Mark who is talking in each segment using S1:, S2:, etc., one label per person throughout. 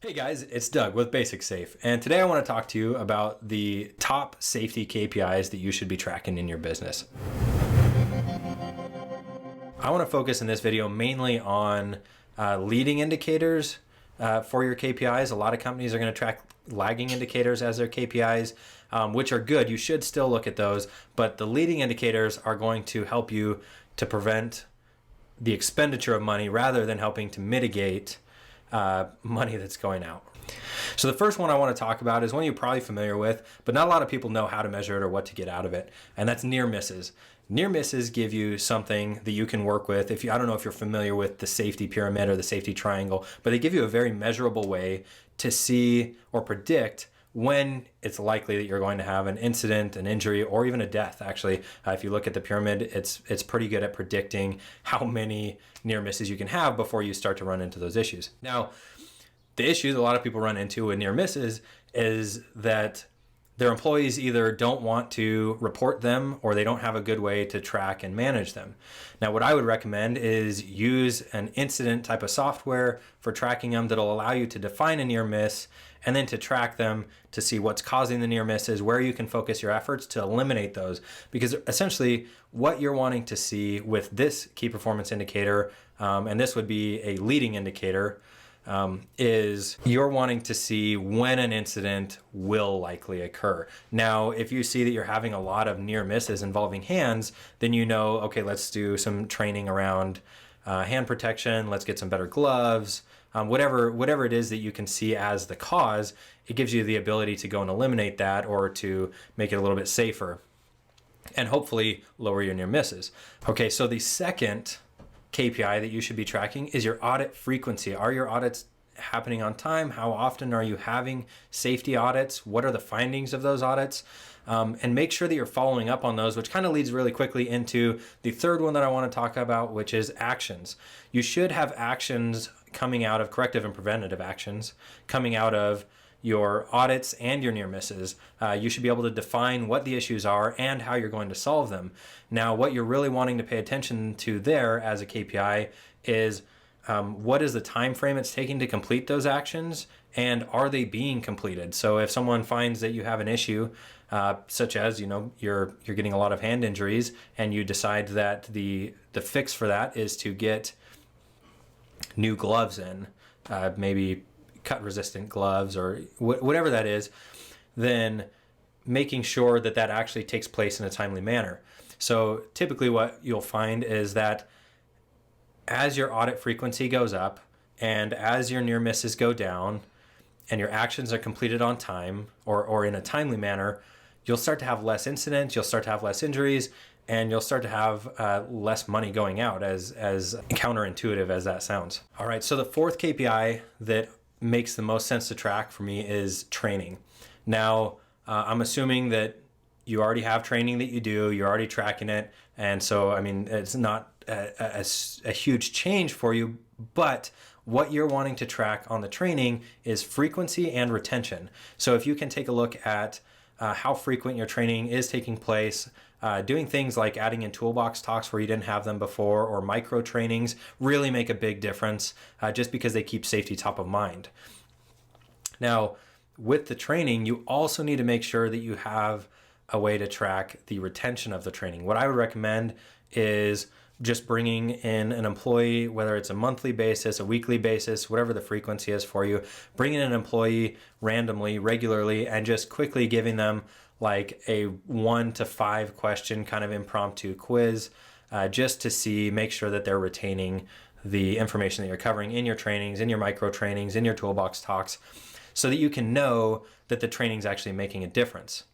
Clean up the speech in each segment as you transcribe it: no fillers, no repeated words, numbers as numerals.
S1: Hey guys, it's Doug with Basic Safe, and today I want to talk to you about the top safety KPIs that you should be tracking in your business. I want to focus in this video mainly on leading indicators for your KPIs. A lot of companies are going to track lagging indicators as their KPIs, which are good. You should still look at those, but the leading indicators are going to help you to prevent the expenditure of money rather than helping to mitigate money that's going out. So the first one I want to talk about is one you're probably familiar with, but not a lot of people know how to measure it or what to get out of it, and that's near misses. Near misses give you something that you can work with. I don't know if you're familiar with the safety pyramid or the safety triangle, but they give you a very measurable way to see or predict when it's likely that you're going to have an incident, an injury, or even a death. Actually, if you look at the pyramid, it's pretty good at predicting how many near misses you can have before you start to run into those issues. Now, the issue that a lot of people run into with near misses is that their employees either don't want to report them or they don't have a good way to track and manage them. Now, what I would recommend is use an incident type of software for tracking them that'll allow you to define a near miss and then to track them to see what's causing the near misses, where you can focus your efforts to eliminate those. Because essentially what you're wanting to see with this key performance indicator, and this would be a leading indicator, is you're wanting to see when an incident will likely occur. Now, if you see that you're having a lot of near misses involving hands, then you know, okay, let's do some training around hand protection, let's get some better gloves, whatever it is that you can see as the cause, it gives you the ability to go and eliminate that or to make it a little bit safer and hopefully lower your near misses. Okay, so the second KPI that you should be tracking is your audit frequency. Are your audits happening on time? How often are you having safety audits? What are the findings of those audits? And make sure that you're following up on those, which kind of leads really quickly into the third one that I want to talk about, which is actions. You should have actions coming out of corrective and preventative actions coming out of your audits and your near misses. You should be able to define what the issues are and how you're going to solve them. Now, what you're really wanting to pay attention to there as a KPI is what is the time frame it's taking to complete those actions, and are they being completed? So if someone finds that you have an issue, such as you're getting a lot of hand injuries, and you decide that the fix for that is to get new gloves in, maybe cut resistant gloves or whatever that is, then making sure that that actually takes place in a timely manner. So typically what you'll find is that as your audit frequency goes up and as your near misses go down and your actions are completed on time or in a timely manner, you'll start to have less incidents, you'll start to have less injuries, and you'll start to have less money going out, as counterintuitive as that sounds. All right, so the fourth KPI that makes the most sense to track for me is training. Now, I'm assuming that you already have training that you do, you're already tracking it, and so, I mean, it's not a huge change for you, but what you're wanting to track on the training is frequency and retention. So if you can take a look at how frequent your training is taking place, doing things like adding in toolbox talks where you didn't have them before, or micro trainings really make a big difference just because they keep safety top of mind. Now, with the training, you also need to make sure that you have a way to track the retention of the training. What I would recommend is just bringing in an employee, whether it's a monthly basis, a weekly basis, whatever the frequency is for you, bringing in an employee randomly, regularly, and just quickly giving them like a 1 to 5 question kind of impromptu quiz, just to make sure that they're retaining the information that you're covering in your trainings, in your micro trainings, in your toolbox talks, so that you can know that the training's actually making a difference.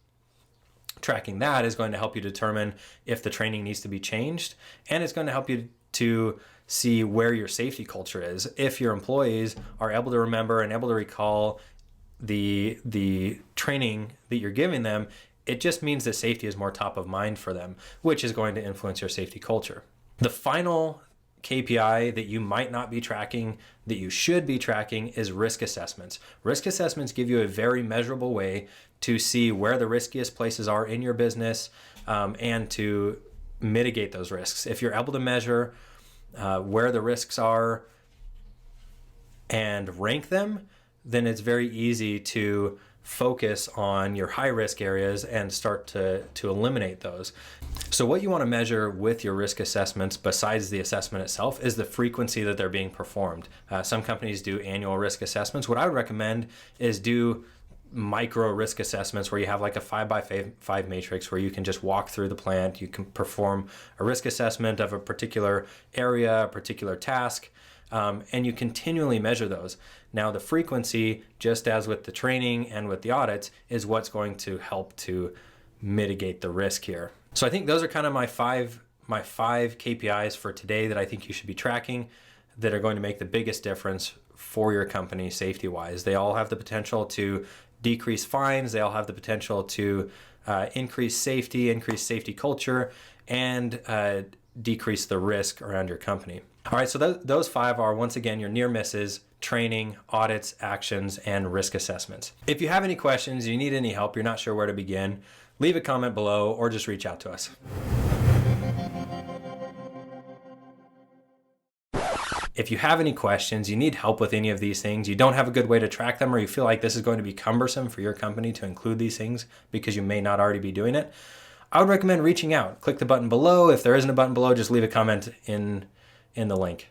S1: Tracking that is going to help you determine if the training needs to be changed, and it's going to help you to see where your safety culture is. If your employees are able to remember and able to recall the training that you're giving them, it just means that safety is more top of mind for them, which is going to influence your safety culture. The final KPI that you might not be tracking that you should be tracking is risk assessments. Risk assessments give you a very measurable way to see where the riskiest places are in your business and to mitigate those risks. If you're able to measure where the risks are and rank them, then it's very easy to focus on your high risk areas and start to eliminate those. So what you want to measure with your risk assessments, besides the assessment itself, is the frequency that they're being performed. Some companies do annual risk assessments. What I would recommend is do micro risk assessments where you have like a 5x5 matrix where you can just walk through the plant. You can perform a risk assessment of a particular area, a particular task, and you continually measure those. Now the frequency, just as with the training and with the audits, is what's going to help to mitigate the risk here. So I think those are kind of my five KPIs for today that I think you should be tracking that are going to make the biggest difference for your company safety wise. They all have the potential to decrease fines. They all have the potential to increase safety culture, and decrease the risk around your company. All right, so those 5 are, once again, your near misses, training, audits, actions, and risk assessments. If you have any questions, you need any help, you're not sure where to begin, leave a comment below or just reach out to us. If you have any questions, you need help with any of these things, you don't have a good way to track them, or you feel like this is going to be cumbersome for your company to include these things because you may not already be doing it, I would recommend reaching out. Click the button below. If there isn't a button below, just leave a comment in the link.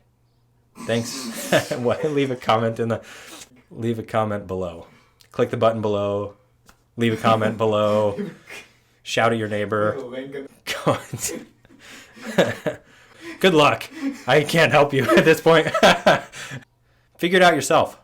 S1: Thanks. Leave a comment below. Click the button below. Leave a comment below. Shout at your neighbor. Good luck. I can't help you at this point. Figure it out yourself.